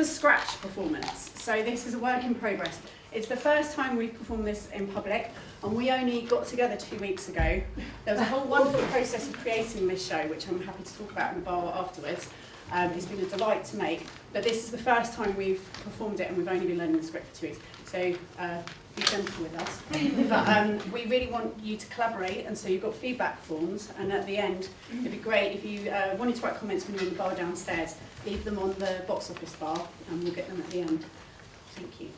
a scratch performance, so this is a work in progress. It's the first time we've performed this in public, and we only got together 2 weeks ago. There was a whole wonderful process of creating this show, which I'm happy to talk about in the bar afterwards. It's been a delight to make, but this is the first time we've performed it, and we've only been learning the script for 2 weeks. So be gentle with us. But we really want you to collaborate, and so you've got feedback forms, and at the end, it'd be great if you wanted to write comments when you're in the bar downstairs, leave them on the box office bar, and we'll get them at the end. Thank you.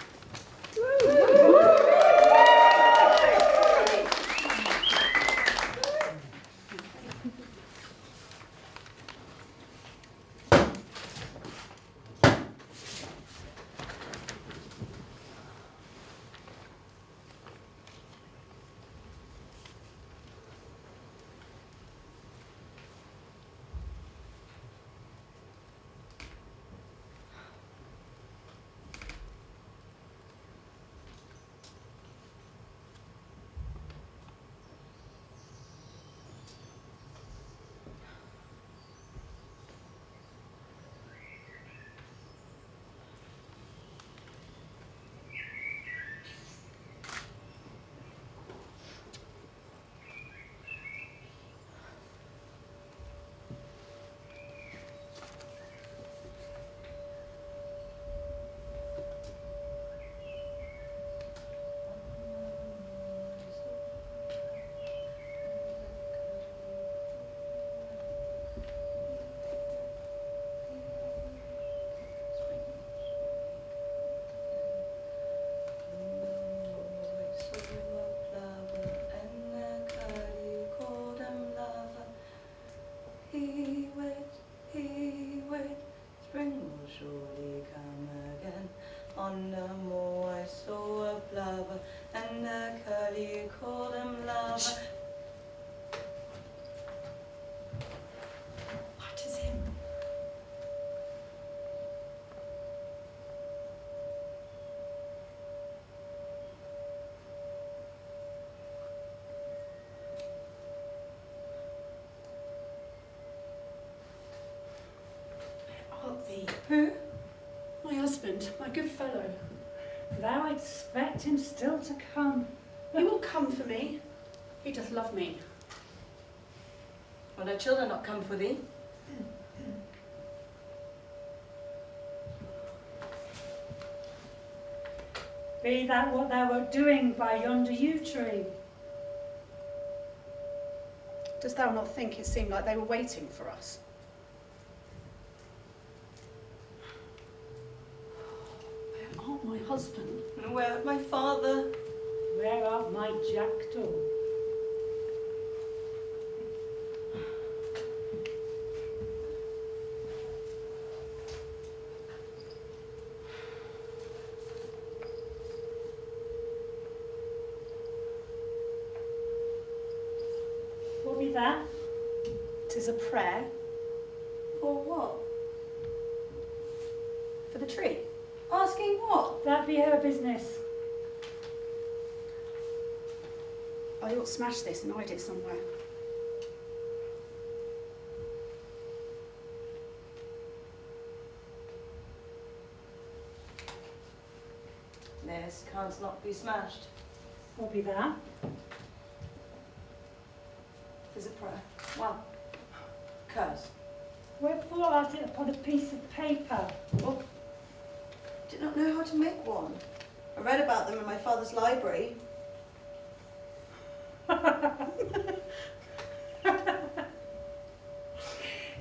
Surely come again. On the moor I saw a plover, and the curlew called him lover. What is him? Where art thee? Who? My husband, my good fellow. Thou expect him still to come. He will come for me. He doth love me. Will thy children not come for thee? Be that what thou wert doing by yonder yew tree? Dost thou not think it seemed like they were waiting for us? Where art my husband? And where my father? Where art my jackdaw? What be that? 'Tis a prayer For what? for the tree. Asking what? That be her business. I ought to smash this and hide it somewhere. This can't not be smashed. What be that? Tis a prayer. Well, curse. Wherefore art it upon a piece of paper? Well, did not know how to make one. I read about them in my father's library.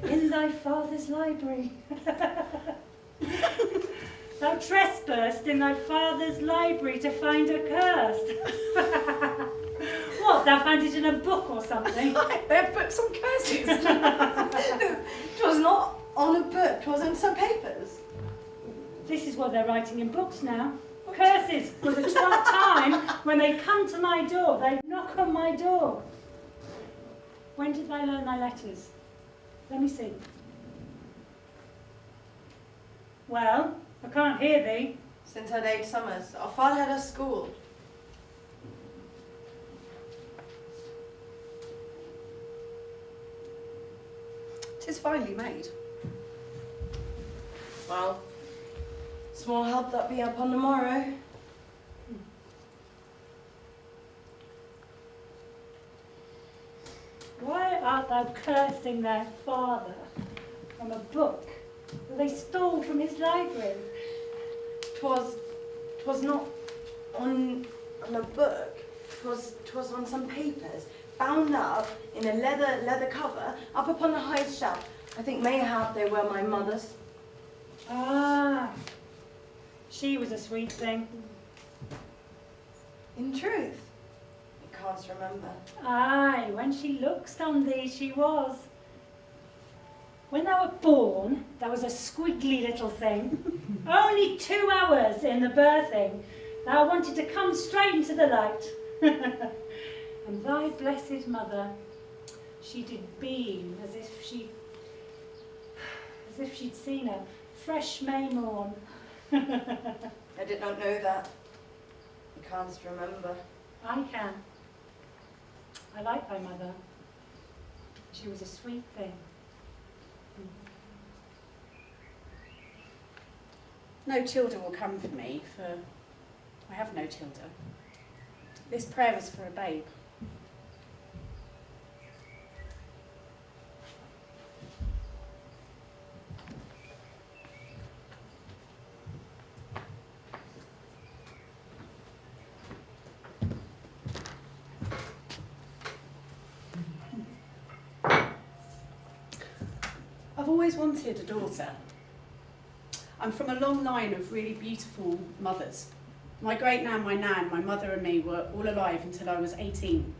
In thy father's library. Thou trespassed in thy father's library to find a curse. What, thou found it in a book or something? They have books on curses. Twas not on a book, twas on some papers. This is what they're writing in books now. Curses for the 12th time when they come to my door, they knock on my door. When did they learn thy letters? Let me see. Well, I can't hear thee. Since her 8 summers, our father had us schooled. 'Tis finely made. Well, Small help that be upon the morrow. Why art thou cursing their father from a book that they stole from his library? 'Twas not on a book. 'Twas on some papers, bound up in a leather cover, up upon the highest shelf. I think mayhap they were my mother's. Ah, she was a sweet thing. In truth, I can't remember. Aye, when she looked on thee, she was. When thou wert born, thou was a squiggly little thing. Only 2 hours in the birthing. Thou wanted to come straight into the light. And thy blessed mother, she did beam as if she'd seen a fresh May morn. I did not know that. I can't remember. I can. I like thy mother. She was a sweet thing. No children will come for me, for I have no children. This prayer is for a babe. I've always wanted a daughter. I'm from a long line of really beautiful mothers. My great-nan, my nan, my mother and me were all alive until I was 18.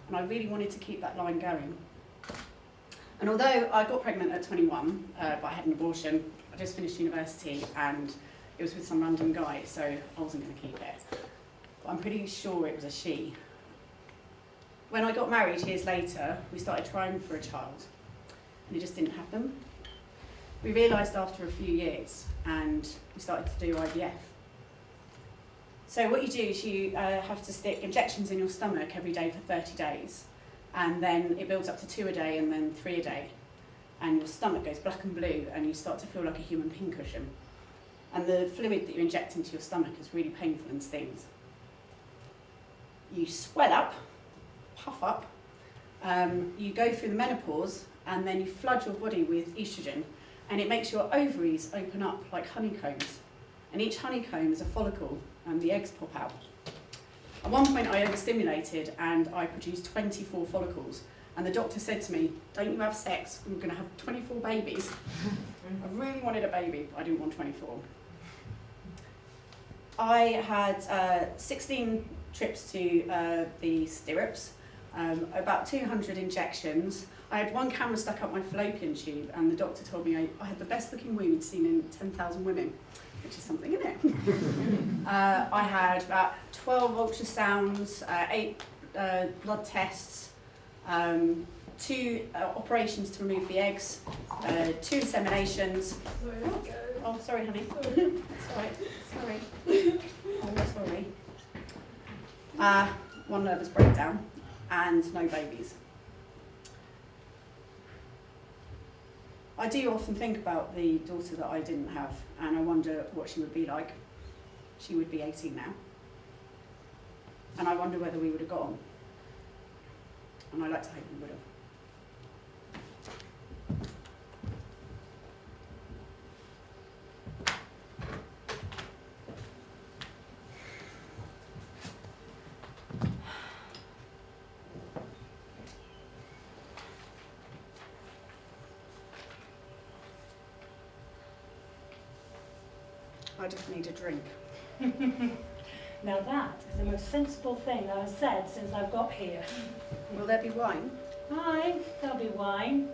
And I really wanted to keep that line going. And although I got pregnant at 21, but I had an abortion, I just finished university and it was with some random guy, so I wasn't going to keep it. But I'm pretty sure it was a she. When I got married years later, we started trying for a child. And it just didn't happen. We realised after a few years, and we started to do IVF. So what you do is you have to stick injections in your stomach every day for 30 days, and then it builds up to 2 a day and then 3 a day. And your stomach goes black and blue, and you start to feel like a human pincushion. And the fluid that you inject into your stomach is really painful and stings. You swell up, puff up, you go through the menopause, and then you flood your body with estrogen, and it makes your ovaries open up like honeycombs. And each honeycomb is a follicle, and the eggs pop out. At one point I overstimulated and I produced 24 follicles. And the doctor said to me, don't you have sex, we're going to have 24 babies. I really wanted a baby, but I didn't want 24. I had 16 trips to the stirrups, about 200 injections. I had 1 camera stuck up my fallopian tube, and the doctor told me I had the best looking womb seen in 10,000 women, which is something, isn't it? I had about 12 ultrasounds, 8 blood tests, 2 operations to remove the eggs, 2 inseminations. Oh, sorry, honey. Sorry. Oh, sorry. 1 nervous breakdown, and no babies. I do often think about the daughter that I didn't have, and I wonder what she would be like. She would be 18 now. And I wonder whether we would have got on. And I like to hope we would have. I just need a drink. Now that is the most sensible thing that I've said since I've got here. Will there be wine? Aye, there'll be wine.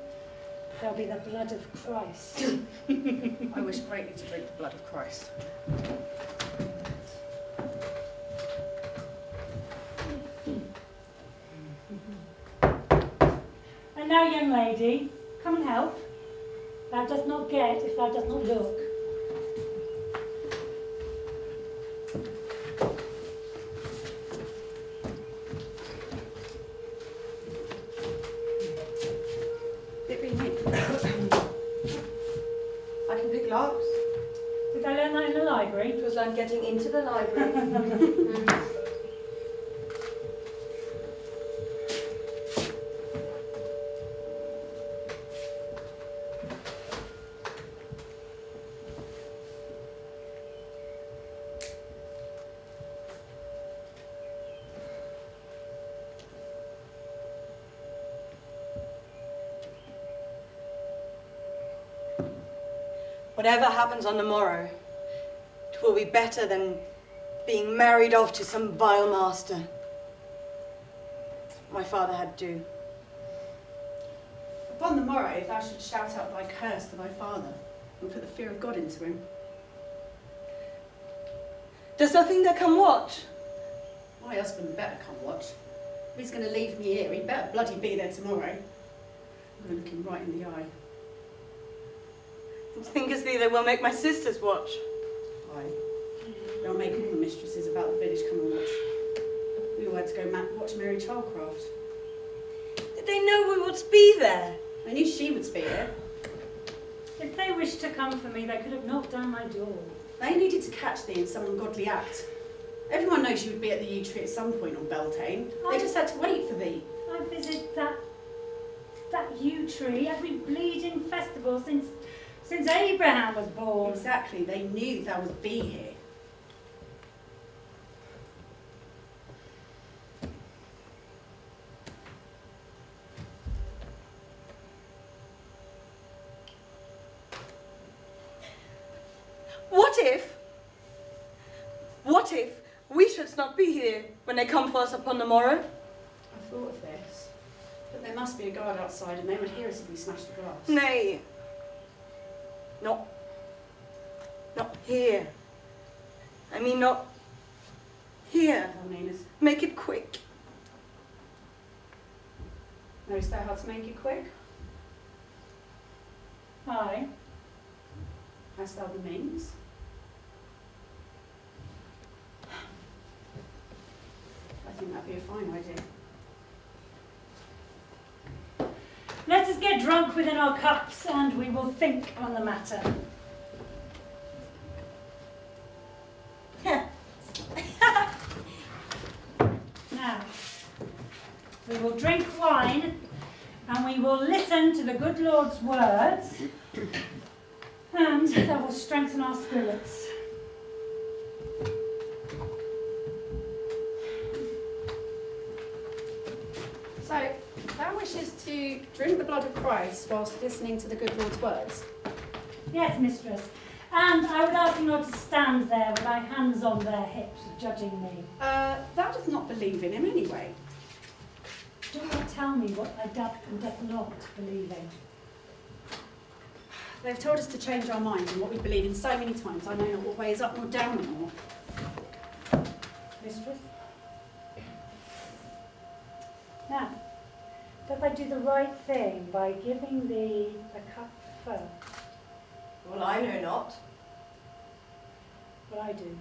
There'll be the blood of Christ. I wish greatly to drink the blood of Christ. And now, young lady, come and help. Thou dost not get if thou dost not look. I can pick locks. Did I learn that in the library? It was learned getting into the library. Whatever happens on the morrow, it will be better than being married off to some vile master. My father had to. Upon the morrow, thou should shout out thy curse to thy father, and put the fear of God into him. Does thou think thou can watch? My husband better come watch. If he's going to leave me here, he'd better bloody be there tomorrow. I'm going to look him right in the eye. Thinkest thee they will make my sisters watch? Aye. They'll make all the mistresses about the village come and watch. We all had to go watch Mary Childcraft. Did they know we would be there? I knew she would be here. If they wished to come for me, they could have knocked down my door. They needed to catch thee in some ungodly act. Everyone knows you would be at the yew tree at some point on Beltane. They just had to wait for thee. I visit that yew tree every bleeding festival since Abraham was born. Exactly, they knew thou would be here. What if we should not be here when they come for us upon the morrow? I thought of this, but there must be a guard outside and they would hear us if we smashed the glass. Nay, not here. I mean, not here. Nina's. Make it quick. Knowest thou how to make it quick? Aye. Hast thou the means? I think that'd be a fine idea. Let us get drunk within our cups and we will think on the matter. Now, we will drink wine and we will listen to the good Lord's words, and that will strengthen our spirits. So, thou wishes to drink the blood of Christ whilst listening to the good Lord's words? Yes, mistress. And I would ask you not to stand there with my hands on their hips, judging me. Thou dost not believe in him anyway. Do not tell me what I doth and doth not believe in. They've told us to change our minds on what we believe in so many times. I know not what way is up nor down anymore. Mistress? Now, doth I do the right thing by giving thee a cup first? Well, I know not. But I do.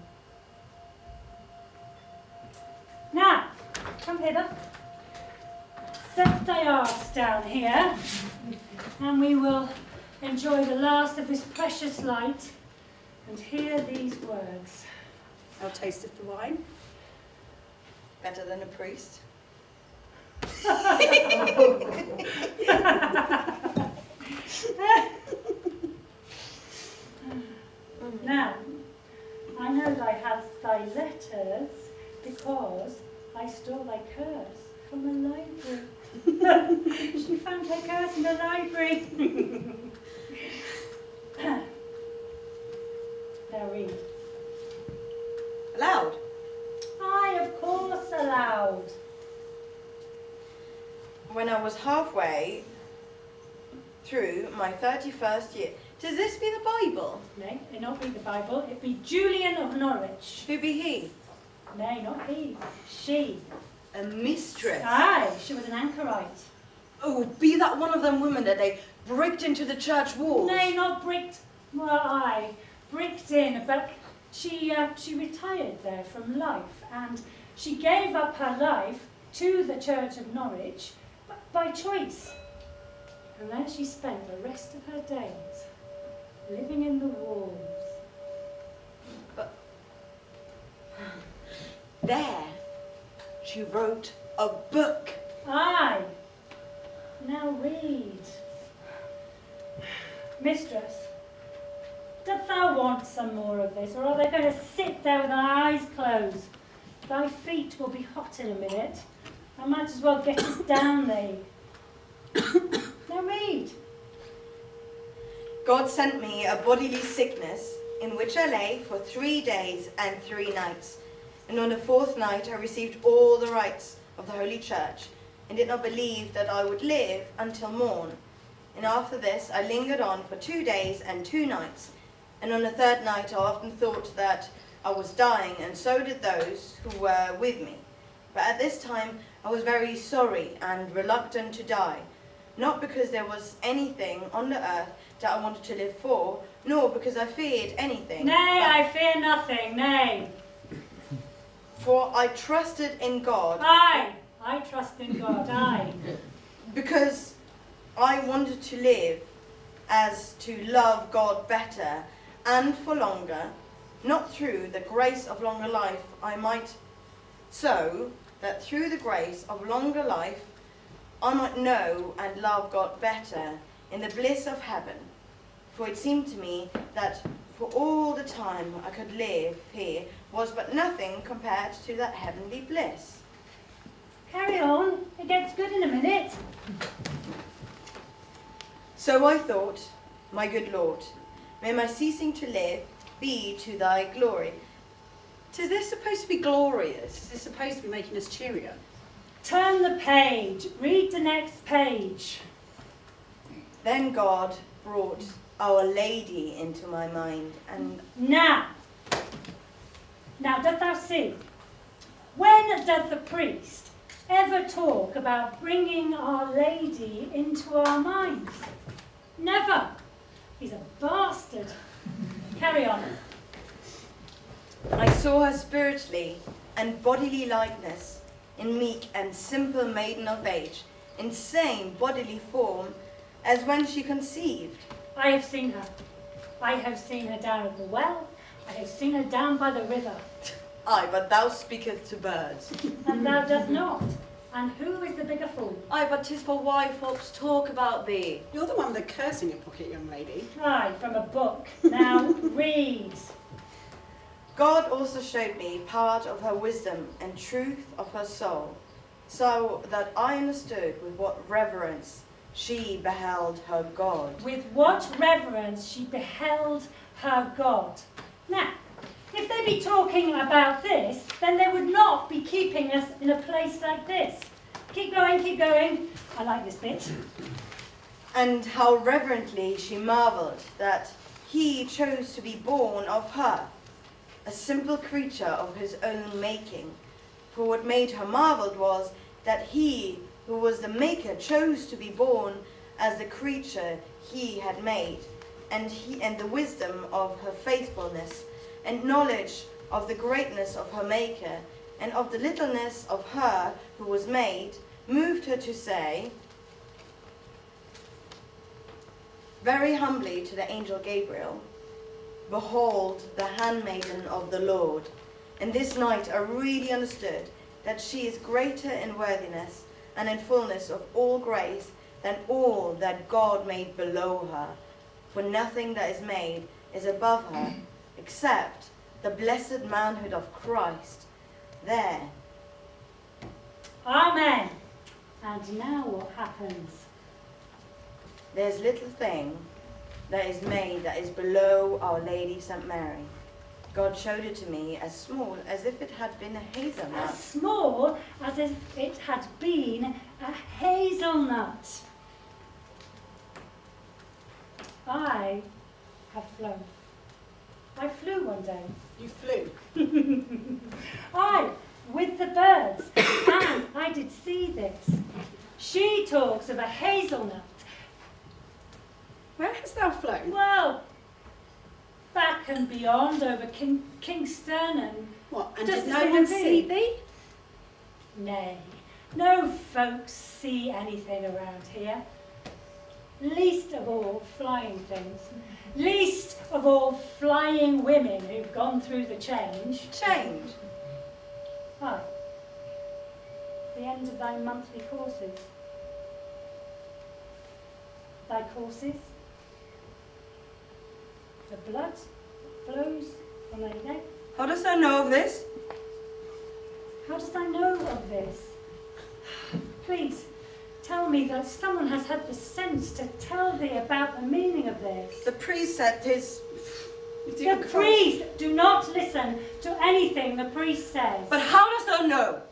Now, come hither. Set thy arse down here, and we will enjoy the last of this precious light and hear these words. Thou tasteth the wine? Better than a priest. Now, I know thy hast thy letters because I stole thy curse from the library. She found her curse in the library. Now read. Aloud. Aye, of course, aloud. When I was halfway through my 31st year. Does this be the Bible? Nay, it not be the Bible, it be Julian of Norwich. Who be he? Nay, not he, she. A mistress. Aye, she was an anchorite. Oh, be that one of them women that they bricked into the church walls? Nay, not bricked. Well, aye, bricked in, but she retired there from life, and she gave up her life to the Church of Norwich by choice. And there she spent the rest of her days, living in the walls, There, she wrote a book. Aye. Now read. Mistress, dost thou want some more of this, or are they going to sit there with their eyes closed? Thy feet will be hot in a minute. I might as well get it down thee. Now read. God sent me a bodily sickness, in which I lay for 3 days and 3 nights. And on the 4th night I received all the rites of the Holy Church, and did not believe that I would live until morn. And after this I lingered on for 2 days and 2 nights. And on the 3rd night I often thought that I was dying, and so did those who were with me. But at this time I was very sorry and reluctant to die, not because there was anything on the earth that I wanted to live for, nor because I feared anything. Nay, I fear nothing, nay. For I trusted in God. Aye, I trust in God, aye. Because I wanted to live as to love God better and for longer, not through the grace of longer life I might, so that through the grace of longer life I might know and love God better in the bliss of heaven. For it seemed to me that for all the time I could live here was but nothing compared to that heavenly bliss. Carry on, it gets good in a minute. So I thought, my good Lord, may my ceasing to live be to thy glory. Is this supposed to be glorious? Is this supposed to be making us cheerier? Turn the page, read the next page. Then God brought Our Lady into my mind, and Now dost thou see, when doth the priest ever talk about bringing Our Lady into our minds? Never. He's a bastard. Carry on. I saw her spiritually and bodily likeness, in meek and simple maiden of age, in same bodily form as when she conceived. I have seen her. I have seen her down at the well. I have seen her down by the river. Aye, but thou speakest to birds. And thou dost not. And who is the bigger fool? Aye, but 'tis for why folks talk about thee. You're the one with the curse in your pocket, young lady. Aye, from a book. Now read. God also showed me part of her wisdom and truth of her soul, so that I understood with what reverence she beheld her God. With what reverence she beheld her God. Now, if they be talking about this, then they would not be keeping us in a place like this. Keep going, keep going. I like this bit. And how reverently she marveled that he chose to be born of her, a simple creature of his own making. For what made her marveled was that he who was the maker chose to be born as the creature he had made, and the wisdom of her faithfulness, and knowledge of the greatness of her maker, and of the littleness of her who was made, moved her to say very humbly to the angel Gabriel, "Behold the handmaiden of the Lord." And this night I really understood that she is greater in worthiness and in fullness of all grace than all that God made below her. For nothing that is made is above her, except the blessed manhood of Christ. There. Amen. And now what happens? There's little thing that is made that is below Our Lady St. Mary. God showed it to me as small as if it had been a hazelnut. As small as if it had been a hazelnut. I have flown. I flew one day. You flew. Aye, with the birds, and I did see this. She talks of a hazelnut. Where hast thou flown? Well, back and beyond over Kingston and What, and just did the no same one as see thee? thee? Nay, no folks see anything around here. Least of all flying things. Least of all flying women who've gone through the change. Change. Why? The end of thy monthly courses. Thy courses. The blood that flows from thy neck. How dost thou know of this? How dost thou know of this? Please, tell me that someone has had the sense to tell thee about the meaning of this. The precept is... The priest! Do not listen to anything the priest says. But how dost thou know?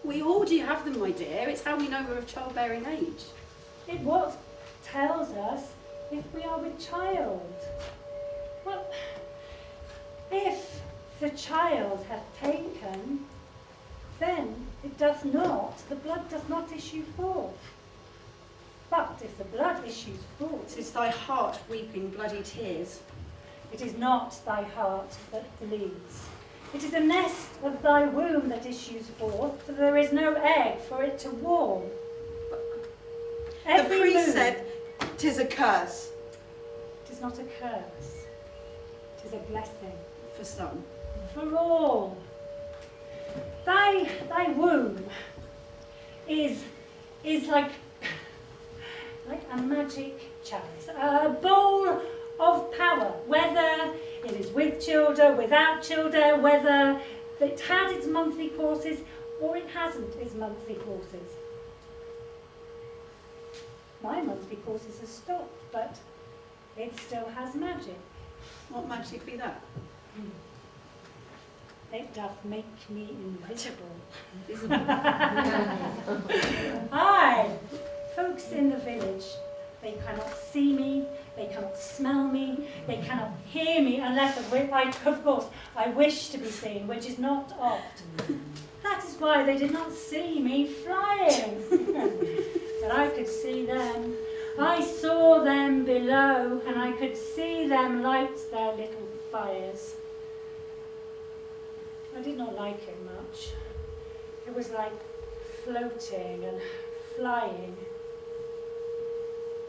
We all do have them, my dear. It's how we know we're of childbearing age. It what tells us if we are with child. Well, if the child hath taken, then it doth not, the blood doth not issue forth. But if the blood issues forth, It's thy heart weeping bloody tears. it is not thy heart that bleeds. It is the nest of thy womb that issues forth, for there is no egg for it to warm. The priest said, 'tis a curse. It is not a curse. It is a blessing. For some. For all. Thy womb is like a magic chalice, a bowl of power, whether it is with children, without children, whether it has its monthly courses or it hasn't its monthly courses. My monthly courses have stopped, but it still has magic. What magic be that? It doth make me invisible. Visible. Aye, folks in the village, they cannot see me, they cannot smell me, they cannot hear me unless, of course, I wish to be seen, which is not often. That is why they did not see me flying. But I could see them. I saw them below, and I could see them light their little fires. I did not like it much. It was like floating and flying.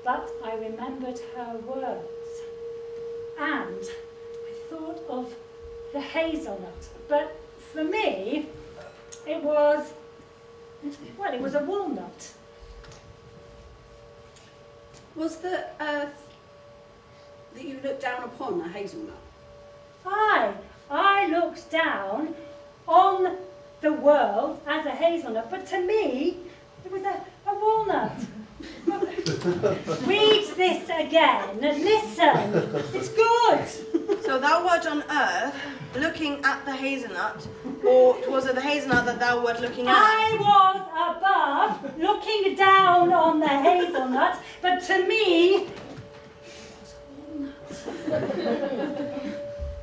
But I remembered her words, and I thought of the hazelnut. But for me, it was a walnut. Was the earth that you looked down upon a hazelnut? I looked down on the world as a hazelnut, but to me, it was a walnut. Read this again and listen. It's good. So thou wert on earth looking at the hazelnut, or was it the hazelnut that thou wert looking at? I was above looking down on the hazelnut, but to me, it was a walnut.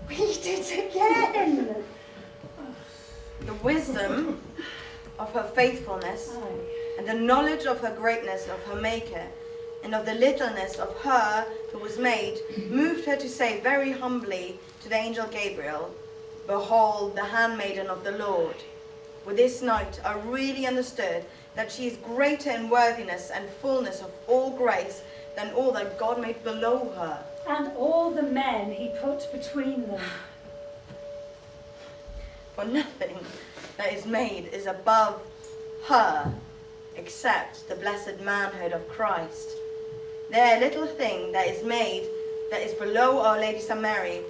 Read it again. The wisdom of her faithfulness, Aye. and the knowledge of her greatness of her Maker, and of the littleness of her who was made, moved her to say very humbly to the angel Gabriel, "Behold, the handmaiden of the Lord." With this night I really understood that she is greater in worthiness and fullness of all grace than all that God made below her. And all the men he put between them. For nothing that is made is above her, except the blessed manhood of Christ. There little thing that is made that is below Our Lady St. Mary,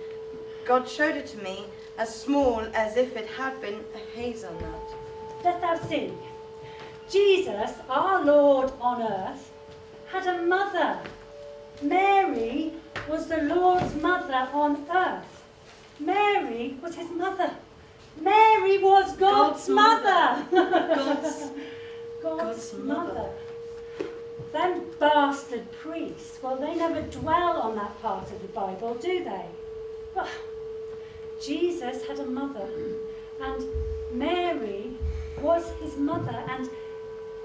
God showed it to me as small as if it had been a hazelnut. Dost thou see? Jesus, our Lord on earth, had a mother. Mary was the Lord's mother on earth. Mary was his mother. Mary was God's mother. God's mother. Them bastard priests, well, they never dwell on that part of the Bible, do they? Well, Jesus had a mother, and Mary was his mother, and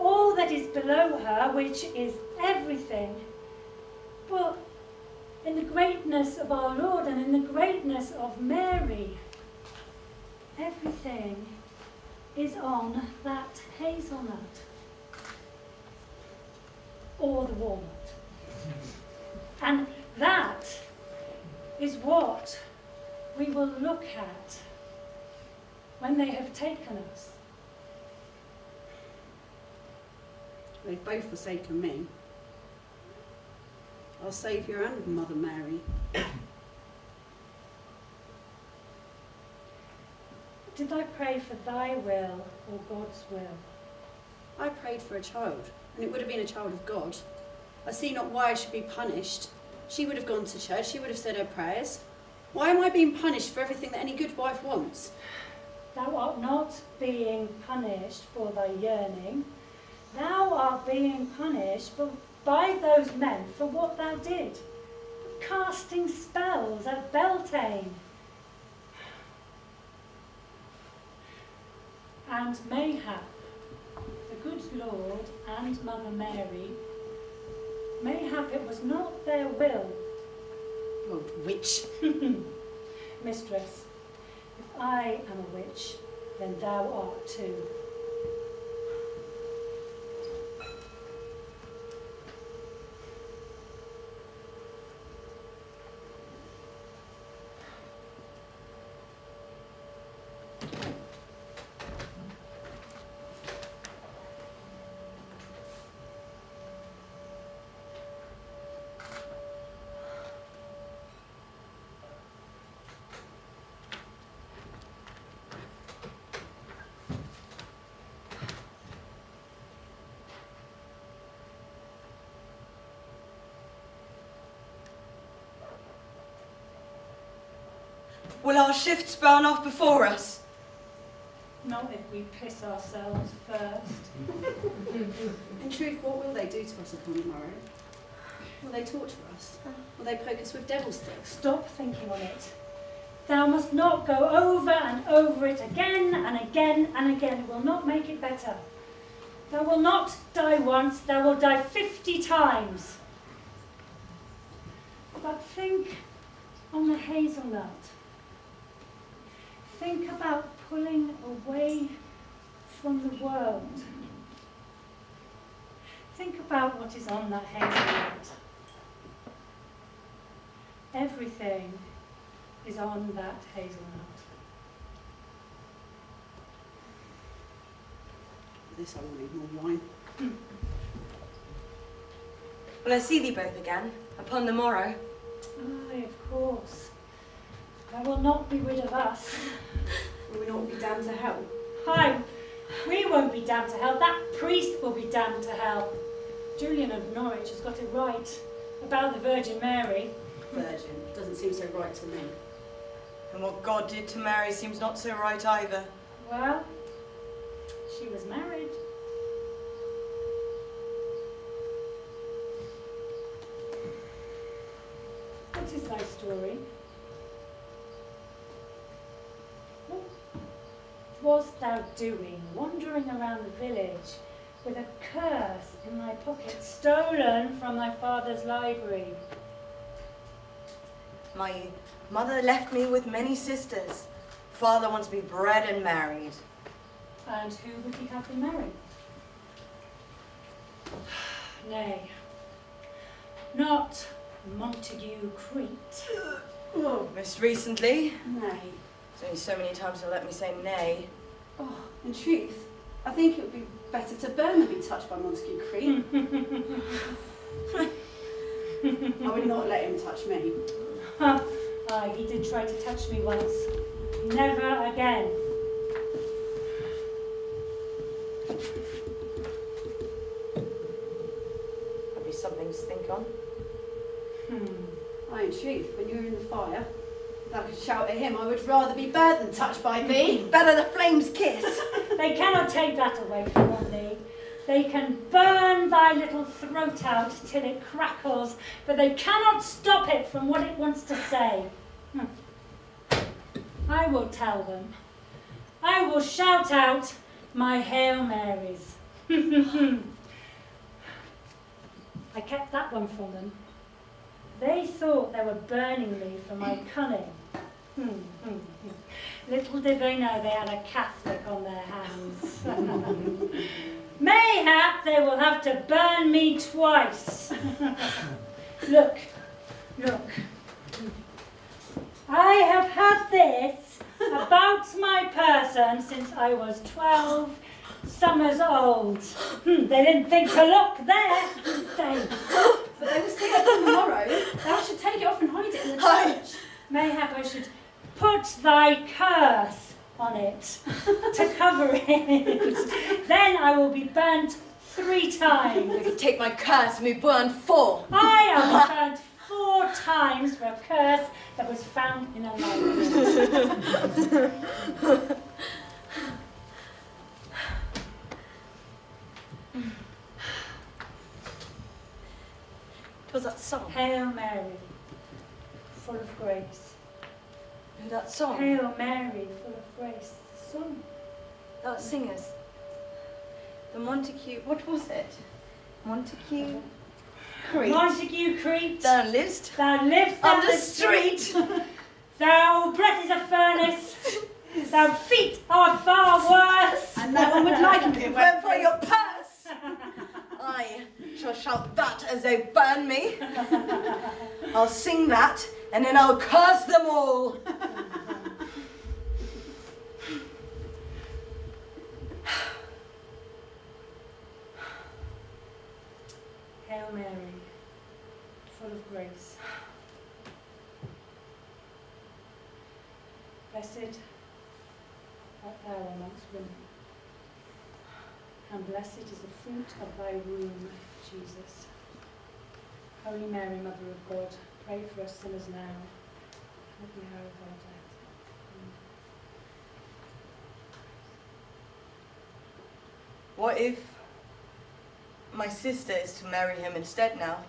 all that is below her, which is everything. But in the greatness of our Lord and in the greatness of Mary, everything is on that hazelnut. Or the walnut. And that is what we will look at when they have taken us. They've both forsaken me. Our Saviour and Mother Mary. Did I pray for thy will or God's will? I prayed for a child, and it would have been a child of God. I see not why I should be punished. She would have gone to church, she would have said her prayers. Why am I being punished for everything that any good wife wants? Thou art not being punished for thy yearning. Thou art being punished by those men for what thou did. Casting spells at Beltane. And mayhap the good Lord and Mother Mary, mayhap it was not their will. Old witch. Mistress, if I am a witch, then thou art too. Will our shifts burn off before us? Not if we piss ourselves first. In truth, what will they do to us upon the morrow? Will they torture us? Will they poke us with devil sticks? Stop thinking on it. Thou must not go over and over it again and again and again. It will not make it better. Thou will not die once, thou will die 50 times. But think on the hazelnut. Think about pulling away from the world. Think about what is on that hazelnut. Everything is on that hazelnut. For this I will need more wine. Will I see thee both again upon the morrow? Aye, of course. Thou will not be rid of us. Will we not be damned to hell? Aye, we won't be damned to hell. That priest will be damned to hell. Julian of Norwich has got it right about the Virgin Mary. Virgin. Doesn't seem so right to me. And what God did to Mary seems not so right either. Well, she was married. What is thy story? What wast thou doing, wandering around the village with a curse in thy pocket, stolen from thy father's library? My mother left me with many sisters. Father wants to be bred and married. And who would he have thee marry? Nay, not Montague Crete. Oh, Most recently, nay. there's only so many times he'll let me say nay. Oh, in truth, I think it would be better to burn than be touched by Montague Crete. I would not let him touch me. Aye, he did try to touch me once. Never again. That'd be something to think on. I, in truth, when you were in the fire, if I could shout at him, I would rather be burnt than touched by thee. Better the flames kiss. They cannot take that away from thee. They can burn thy little throat out till it crackles, but they cannot stop it from what it wants to say. I will tell them. I will shout out my Hail Marys. I kept that one from them. They thought they were burning me for my cunning. Little did they know they had a Catholic on their hands. Mayhap they will have to burn me twice. Look, look. I have had this about my person since I was 12 summers old. They didn't think to look there, did they? But they will see it on the morrow. Thou should take it off and hide it in the church. Mayhap I should put thy curse on it to cover it. Then I will be burnt 3 times. You can take my curse and be burned 4. I am burnt 4 times for a curse that was found in a library. 'Twas that song. Hail Mary, full of grace. That song. Hail Mary, full of grace. The song. That singers. The Montague. What was it? Montague. Creek. Montague creeps. Thou livest. Thou livest On the street. Thou breath is a furnace. Thou feet are far worse. And no one would like it. It went for your purse. I shall shout that as they burn me. I'll sing that, and then I'll curse them all. Hail Mary, full of grace. Blessed art thou amongst women, and blessed is the fruit of thy womb, Jesus. Holy Mary, Mother of God, pray for us sinners now, and at the hour of our death. Amen. What if my sister is to marry him instead now?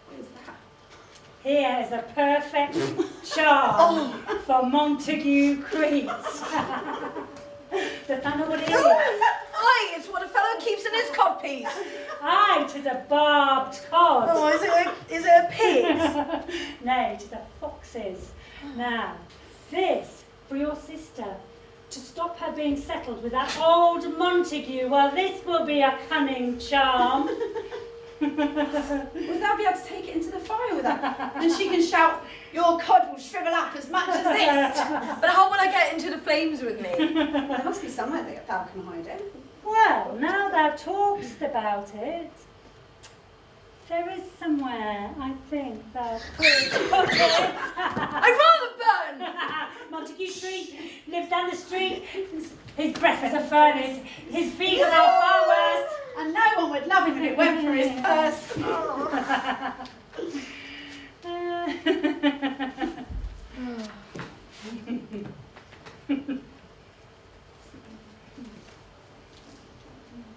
What is that? Here is a perfect charm for Montague Crease. Does that know what it is? Aye, it's what a fellow keeps in his codpiece. Aye, 'tis a barbed cod. Oh, is it a pig? Nay, 'tis a fox's. Now, this for your sister, to stop her being settled with that old Montague. Well, this will be a cunning charm. Would thou be able to take it into the fire with that? And she can shout, your cod will shrivel up as much as this. But how will I get into the flames with me? There must be somewhere that thou can hide it. Well, now thou talkest about it, there is somewhere, I think, thou could put it. I'd rather burn! Montague Street, lives down the street, his breath is a furnace, his feet are now far worse. And no one would love him if it went for his purse.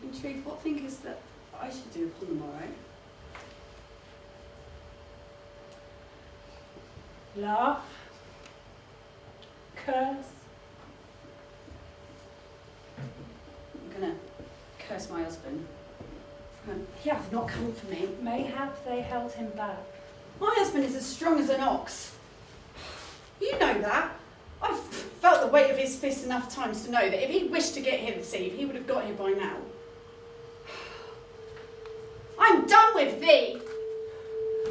In truth, what thinkest that I should do upon the morrow? Laugh, curse. I'm going to curse my husband. He hath not come for me. Mayhap they held him back. My husband is as strong as an ox. You know that. I've felt the weight of his fist enough times to know that if he wished to get here this eve, he would have got here by now. I'm done with thee.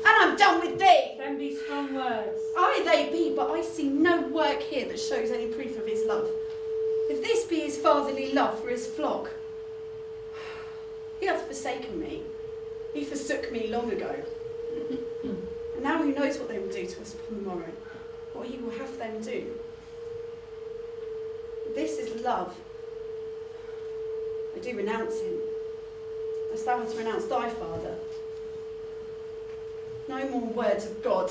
And I'm done with thee. Them be strong words. Aye, they be, but I see no work here that shows any proof of his love. If this be his fatherly love for his flock, he hath forsaken me. He forsook me long ago. And now who knows what they will do to us upon the morrow, what he will have them do. This is love. I do renounce him, as thou hast renounced thy father. No more words of God.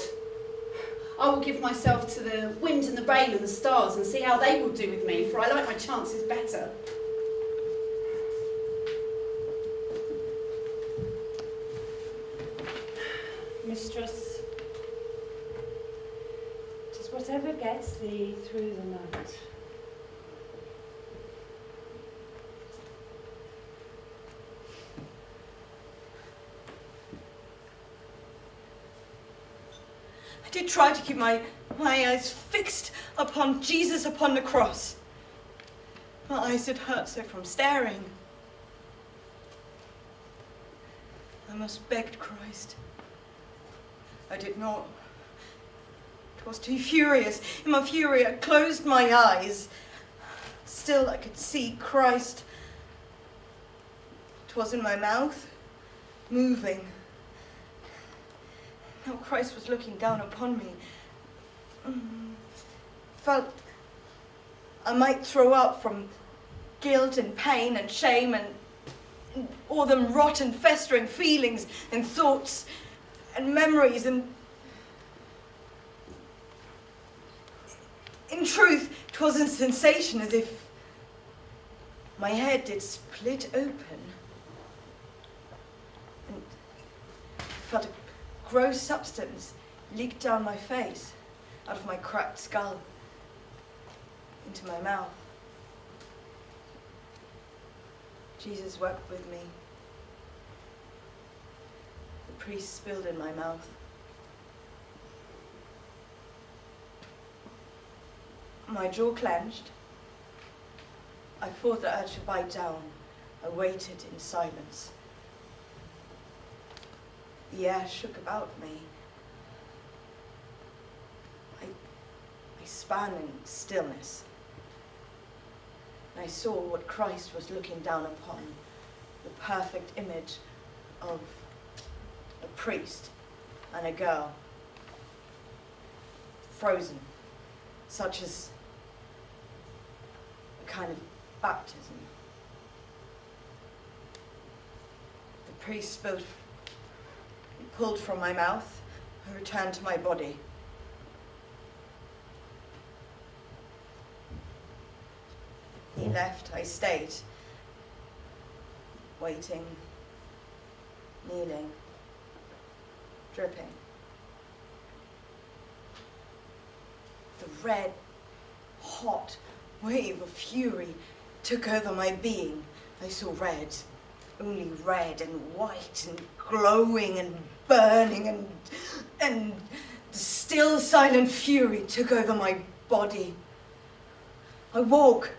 I will give myself to the wind and the rain and the stars and see how they will do with me, for I like my chances better. Mistress, 'tis whatever gets thee through the night. did try to keep my eyes fixed upon Jesus upon the cross. My eyes did hurt so from staring. I must begged Christ. I did not. 'Twas too furious. In my fury I closed my eyes. Still I could see Christ. 'Twas in my mouth, moving. Now Christ was looking down upon me. Felt I might throw up from guilt and pain and shame and all them rotten, festering feelings and thoughts and memories, and in truth, 'twas a sensation as if my head did split open, and felt a gross substance leak down my face, out of my cracked skull, into my mouth. Jesus wept with me. The priest spilled in my mouth. My jaw clenched. I thought that I should bite down. I waited in silence. The air shook about me. I span in stillness. And I saw what Christ was looking down upon, the perfect image of a priest and a girl, frozen, such as a kind of baptism. The priest pulled from my mouth and returned to my body. He left, I stayed, waiting, kneeling, dripping. The red, hot wave of fury took over my being. I saw red, only red and white and glowing and burning, and the still silent fury took over my body. I woke,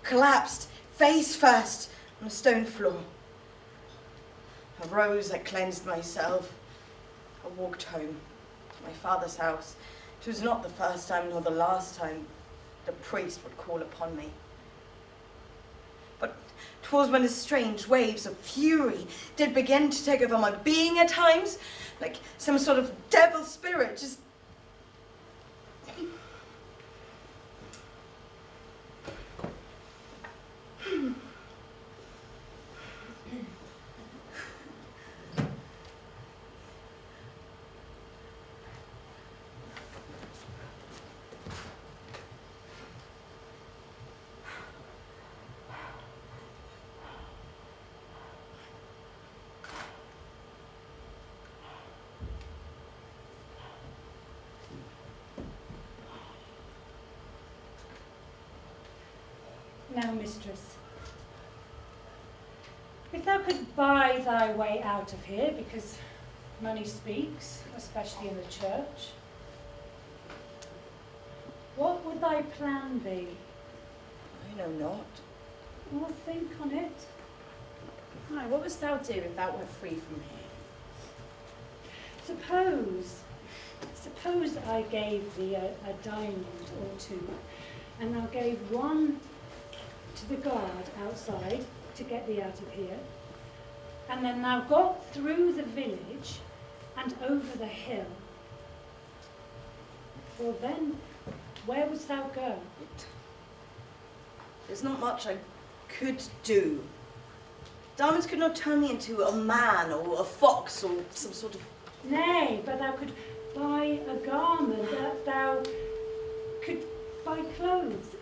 collapsed, face first, on a stone floor. I rose, I cleansed myself. I walked home to my father's house. It was not the first time nor the last time the priest would call upon me. But 'twas when the strange waves of fury did begin to take over my being at times, like some sort of devil spirit, just Now, mistress, if thou could buy thy way out of here, because money speaks, especially in the church, what would thy plan be? I know not. Well, think on it. No, what wouldst thou do if thou wert free from here? Suppose I gave thee a diamond or two, and thou gave one to the guard outside to get thee out of here, and then thou got through the village and over the hill. Well then, where wouldst thou go? There's not much I could do. Diamonds could not turn me into a man or a fox or some sort of... Nay, but thou could buy a garment, that thou could buy clothes.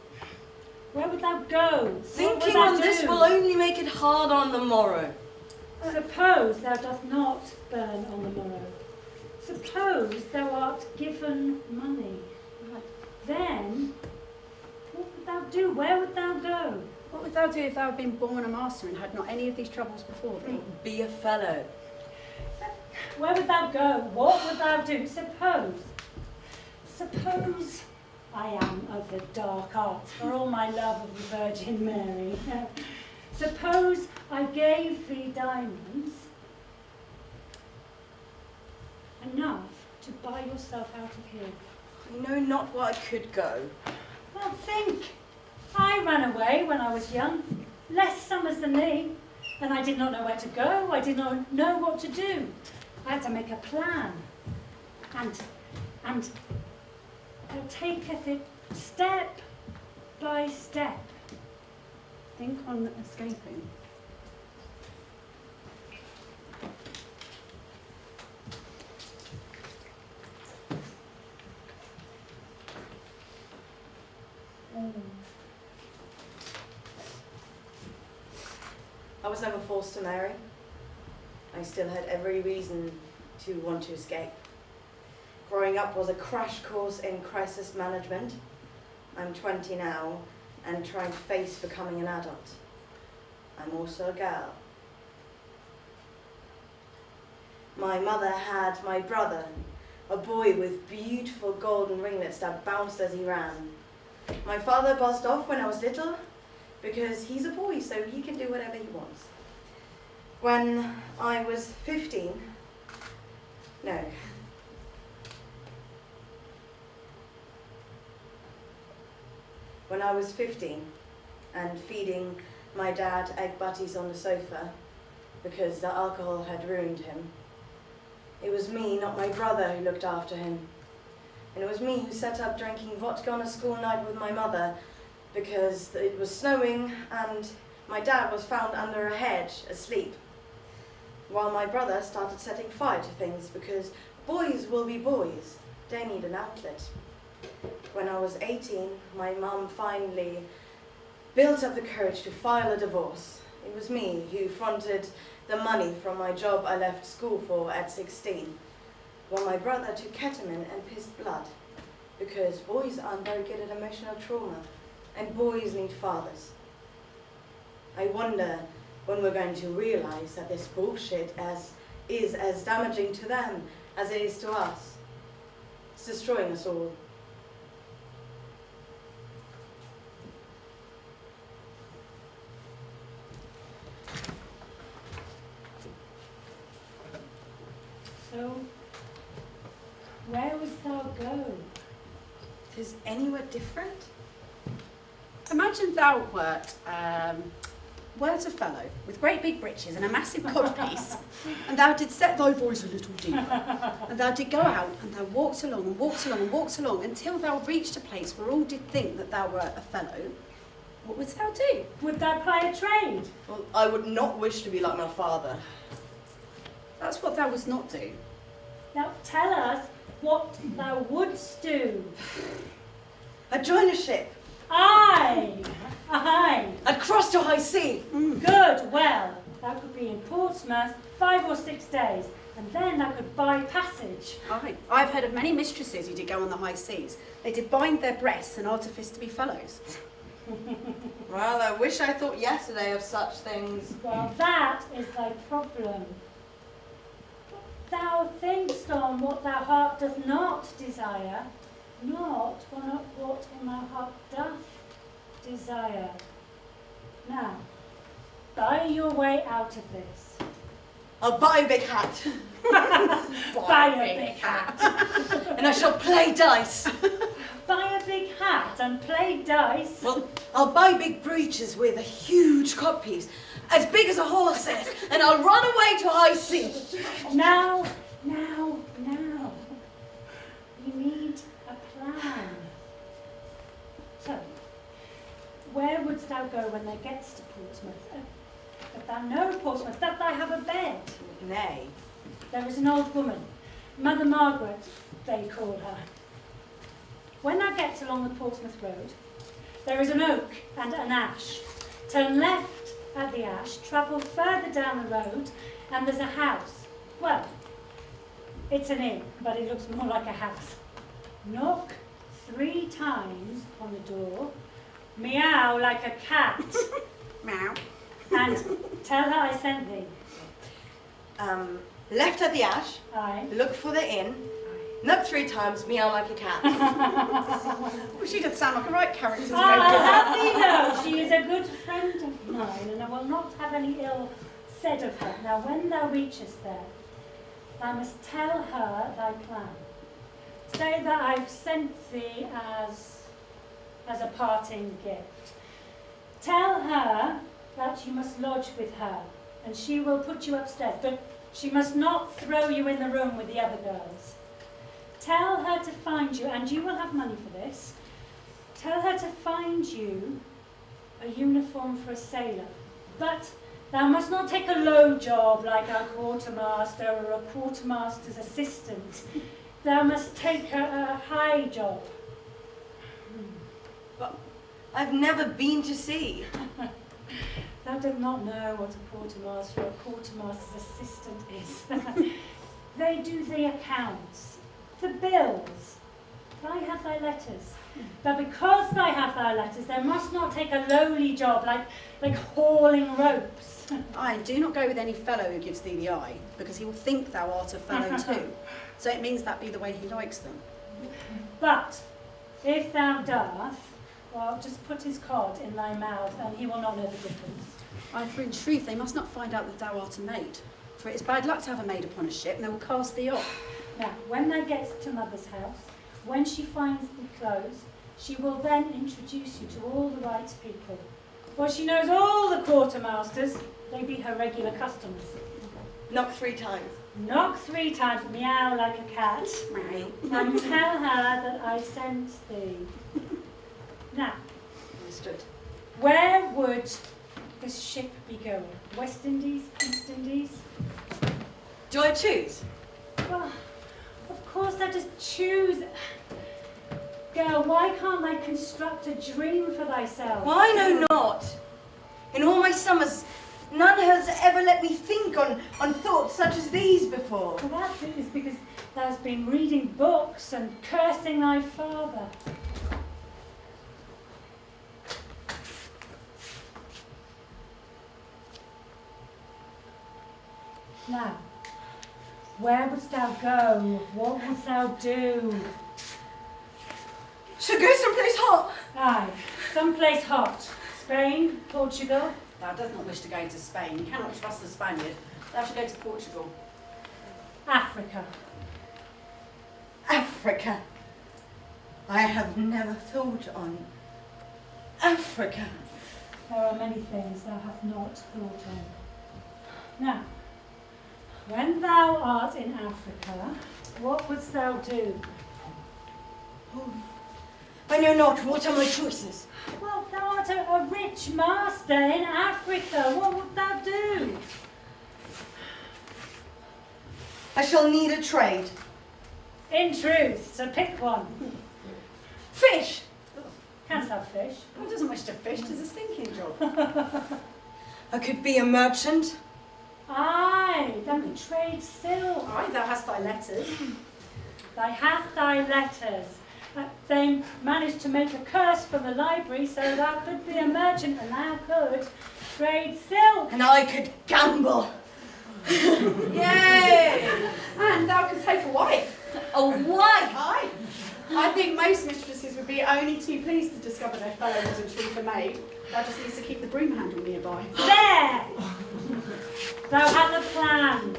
Where would thou go? Thinking on this will only make it hard on the morrow. Suppose thou dost not burn on the morrow. Suppose thou art given money. Then, what would thou do? Where would thou go? What would thou do if thou had been born a master and had not any of these troubles before thee? Be a fellow. Where would thou go? What would thou do? Suppose. Suppose I am of the dark arts, for all my love of the Virgin Mary. Suppose I gave thee diamonds, enough to buy yourself out of here. I know not where I could go. Well, think. I ran away when I was young, less summers than thee, and I did not know where to go. I did not know what to do. I had to make a plan, and thou taketh it step by step. Think on escaping. I was never forced to marry. I still had every reason to want to escape. Growing up was a crash course in crisis management. I'm 20 now and trying to face becoming an adult. I'm also a girl. My mother had my brother, a boy with beautiful golden ringlets that bounced as he ran. My father buzzed off when I was little because he's a boy, so he can do whatever he wants. When I was 15, no. When I was 15 and feeding my dad egg butties on the sofa because the alcohol had ruined him, it was me, not my brother, who looked after him. And it was me who set up drinking vodka on a school night with my mother because it was snowing and my dad was found under a hedge asleep, while my brother started setting fire to things because boys will be boys. They need an outlet. When I was 18, my mum finally built up the courage to file a divorce. It was me who fronted the money from my job I left school for at 16, while my brother took ketamine and pissed blood, because boys aren't very good at emotional trauma, and boys need fathers. I wonder when we're going to realize that this bullshit is as damaging to them as it is to us. It's destroying us all. So, where wouldst thou go? Is anywhere different? Imagine thou wert a fellow with great big breeches and a massive codpiece, and thou did set thy voice a little deeper, and thou did go out, and thou walked along and walked along and walked along until thou reached a place where all did think that thou wert a fellow. What wouldst thou do? Would thou ply a trade? Well, I would not wish to be like my father. That's what thou wouldst not do. Now tell us what thou wouldst do. I'd join a ship. Aye. I'd cross to high sea. Good, well, thou could be in Portsmouth 5 or 6 days, and then thou could buy passage. Aye. I've heard of many mistresses who did go on the high seas. They did bind their breasts and artifice to be fellows. Well, I wish I thought yesterday of such things. Well, that is thy problem. Thou thinkst on what thy heart doth not desire, not on what in thy heart doth desire. Now, buy your way out of this. I'll buy a big hat. Buy a big hat. And I shall play dice. Buy a big hat and play dice. Well, I'll buy big breeches with a huge codpiece, as big as a horse's, and I'll run away to high sea. Now. You need a plan. So, where wouldst thou go when thou gettest to Portsmouth? If thou know Portsmouth, doth thou have a bed? Nay. There is an old woman, Mother Margaret, they call her. When thou gets along the Portsmouth Road, there is an oak and an ash. Turn left at the ash, travel further down the road, and there's a house. Well, it's an inn, but it looks more like a house. Knock 3 times on the door, meow like a cat, Meow. and tell her I sent thee. Left at the ash, Aye. look for the inn, Knock 3 times, meow like a cat. Well, she does sound like a right character to go As you know, she is a good friend of mine, and I will not have any ill said of her. Now, when thou reachest there, thou must tell her thy plan. Say that I've sent thee as a parting gift. Tell her that you must lodge with her, and she will put you upstairs, but she must not throw you in the room with the other girls. Tell her to find you, and you will have money for this. Tell her to find you a uniform for a sailor, but thou must not take a low job like a quartermaster or a quartermaster's assistant. Thou must take a high job. But I've never been to sea. Thou dost not know what a quartermaster or a quartermaster's assistant is. They do the accounts, the bills. I have thy letters. But because I have thy letters, thou must not take a lowly job like hauling ropes. Aye, do not go with any fellow who gives thee the eye, because he will think thou art a fellow too. So it means that be the way he likes them. But if thou doth, well, just put his cod in thy mouth, and he will not know the difference. Aye, for in truth they must not find out that thou art a maid. For it is bad luck to have a maid upon a ship, and they will cast thee off. Now, when thou getst to mother's house, when she finds thee clothes, she will then introduce you to all the right people. For she knows all the quartermasters, they be her regular customers. Knock 3 times. Knock 3 times, meow like a cat, Right. and tell her that I sent thee. Now, Understood. where would this ship be going? West Indies, East Indies? Do I choose? Well, of course thou just choose. Girl, why can't thou construct a dream for thyself? Well, I know not. In all my summers, none has ever let me think on thoughts such as these before. Well, that is because thou hast been reading books and cursing thy father. Now, where wouldst thou go? What wouldst thou do? Should go someplace hot. Aye, someplace hot. Spain, Portugal. Thou dost not wish to go to Spain. You cannot trust the Spaniard. Thou should go to Portugal. Africa. Africa. I have never thought on Africa. There are many things thou hast not thought on. Now, when thou art in Africa, what wouldst thou do? I know not. What are my choices? Well, thou art a rich master in Africa. What would thou do? I shall need a trade. In truth, so pick one. Fish. Canst thou fish? Who doesn't wish to fish? 'Tis a stinking job. I could be a merchant. Aye, thou could trade silk. Aye, thou hast thy letters. Thou hast thy letters. They managed to make a curse from the library, so thou could be a merchant and thou could trade silk. And I could gamble. Yay! And thou couldst take a wife. A wife. Aye. I think most mistresses would be only too pleased to discover their fellow was in truth a maid. Thou just needs to keep the broom handle nearby. There! Thou hast a plan.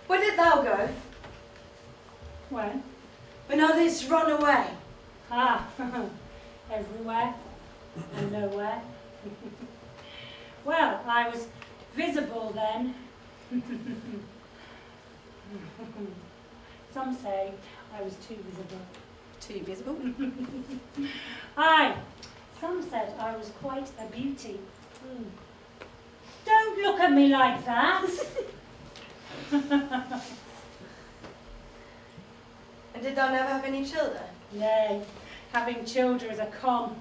Where did thou go? When? When others run away. Ah, everywhere and nowhere. Well, I was visible then. Some say I was too visible. Too visible. Aye, some said I was quite a beauty. Don't look at me like that. And did thou never have any children? Nay, having children is a con.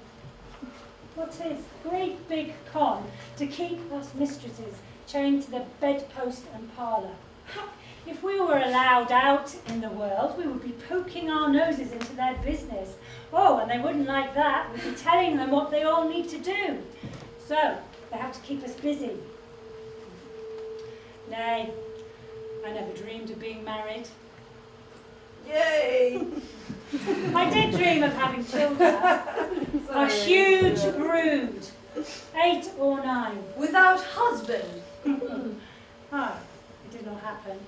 What is? Great big con to keep us mistresses chained to the bedpost and parlour. If we were allowed out in the world, we would be poking our noses into their business. Oh, and they wouldn't like that. We'd be telling them what they all need to do. So, they have to keep us busy. Nay, I never dreamed of being married. Yay! I did dream of having children. A huge brood, 8 or 9. Without husband. Ah, it did not happen.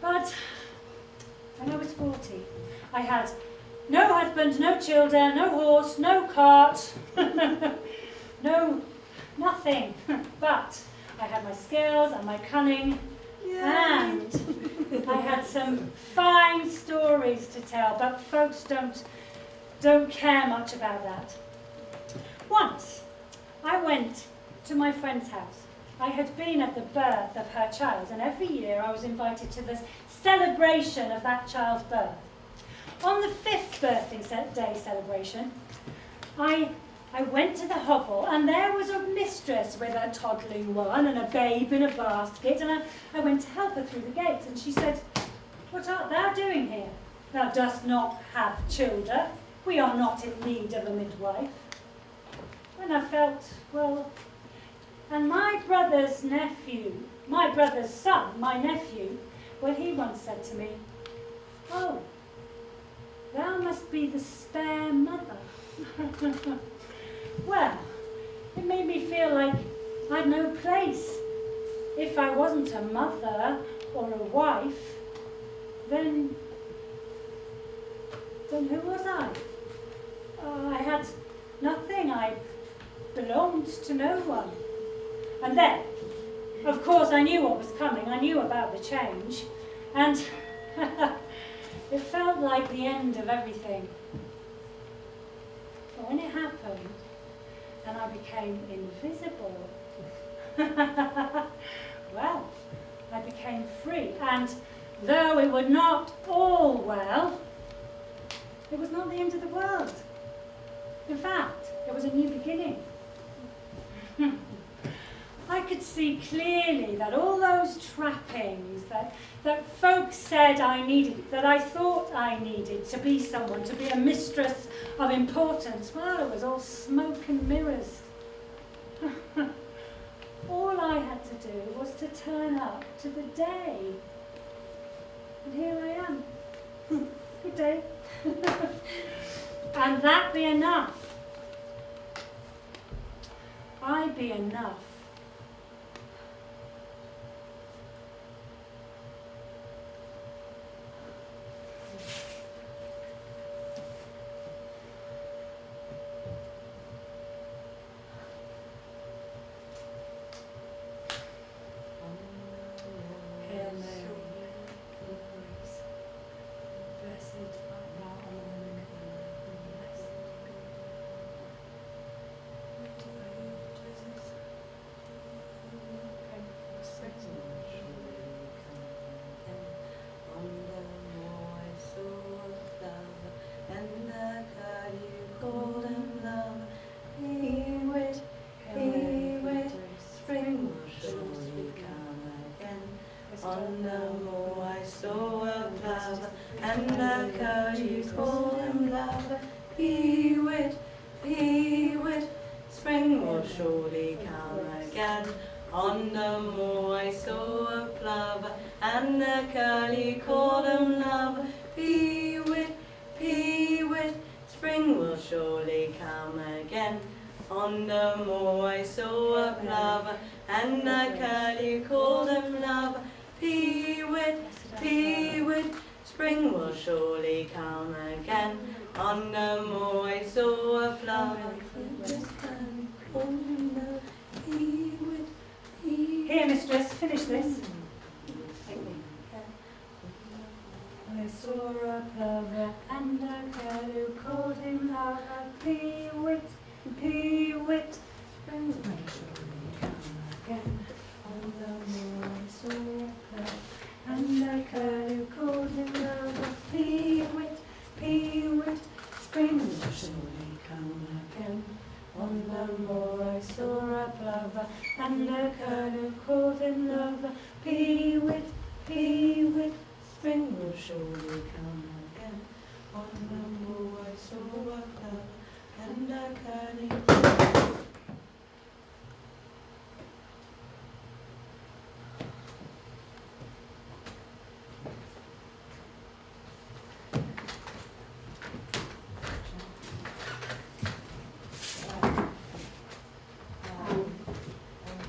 But when I was 40, I had no husband, no children, no horse, no cart, nothing. But I had my skills and my cunning, and I had some fine stories to tell, but folks don't care much about that. Once, I went to my friend's house. I had been at the birth of her child, and every year I was invited to this celebration of that child's birth. On the 5th birthday day celebration, I went to the hovel, and there was a mistress with a toddling one and a babe in a basket, and I went to help her through the gate, and she said, "What art thou doing here? Thou dost not have children. We are not in need of a midwife." And I felt, well, and my brother's son, my nephew, well, he once said to me, "Oh, thou must be the spare mother." Well, it made me feel like I'd no place. If I wasn't a mother or a wife, then who was I? I had nothing. I belonged to no one. And then, of course, I knew what was coming. I knew about the change. And it felt like the end of everything. But when it happened, and I became invisible, well, I became free. And though it would not all well, it was not the end of the world. In fact, it was a new beginning. I could see clearly that all those trappings that folks said I needed, that I thought I needed to be someone, to be a mistress of importance, well, it was all smoke and mirrors. All I had to do was to turn up to the day. And here I am. Good day. And that be enough. I be enough. Hail Mary, full of grace, blessed art thou among women, and blessed On the moor I saw a plover, and the cow you call him lover. Pee-wit, spring will surely come again. On the moor I saw a plover, and the curly called him lover. Pee-wit, spring will surely come again. On the moor I saw a plover, and the curly called him lover. Pee-wit, spring will surely come again. On the moor I saw a plover, Here, mistress, finish this. I saw a plover and a curlew called him lover. Pee-wit, spring will surely come again. On the moor I saw a plover and a curlew called him lover. Pee-wit, spring will surely come again. On the moor I saw a plover, and a curlew called him lover. Pee-wit, He with spring will surely come again. One humble voice will work love and a curling.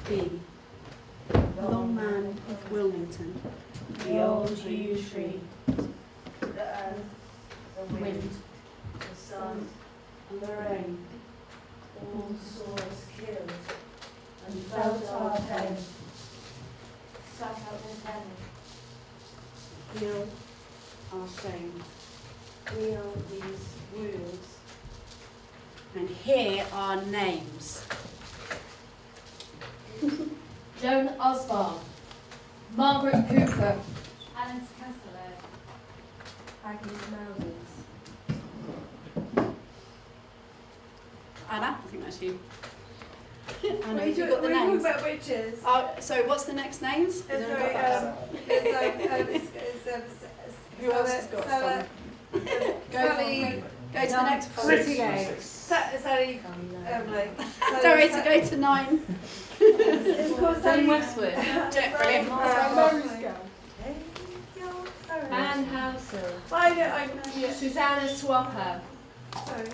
B. Long Man of Wilmington. The old yew tree, the earth, the wind, the sun, and the rain, all saw us killed and felt our pain. Sat out in heaven, Feel our shame. wheel these wheels. And here are names. Joan Osborne, Margaret Cooper, Alan Scassolo. Agnes Mountains. Anna, I think that's you. Anna, We have you got the talk names? about witches. So what's the next names? Is there a Who else has got some? Go to the next Pretty page. Sally, like, Sorry to go to 9. It's called Sally Westwood, Brilliant. Anne House, I know, yeah. Susanna Swapper, Sorry.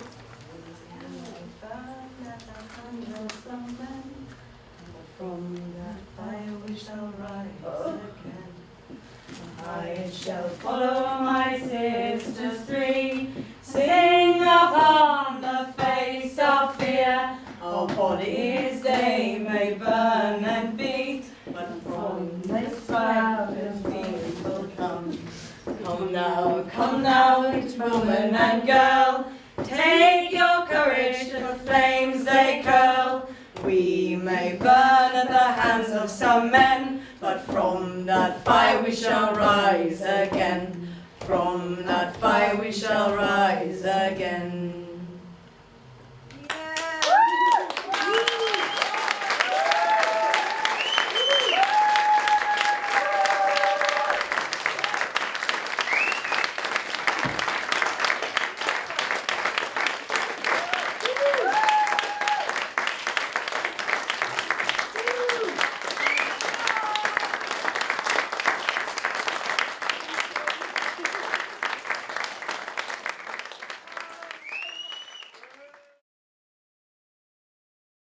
From that fire we shall rise again. I shall follow my sisters three, sing upon the face of fear. Our bodies they may burn and beat, but from this fire we will come. Come now, each woman and girl, take your courage to the flames they curl. We may burn at the hands of some men, but from that fire we shall rise again. From that fire we shall rise again.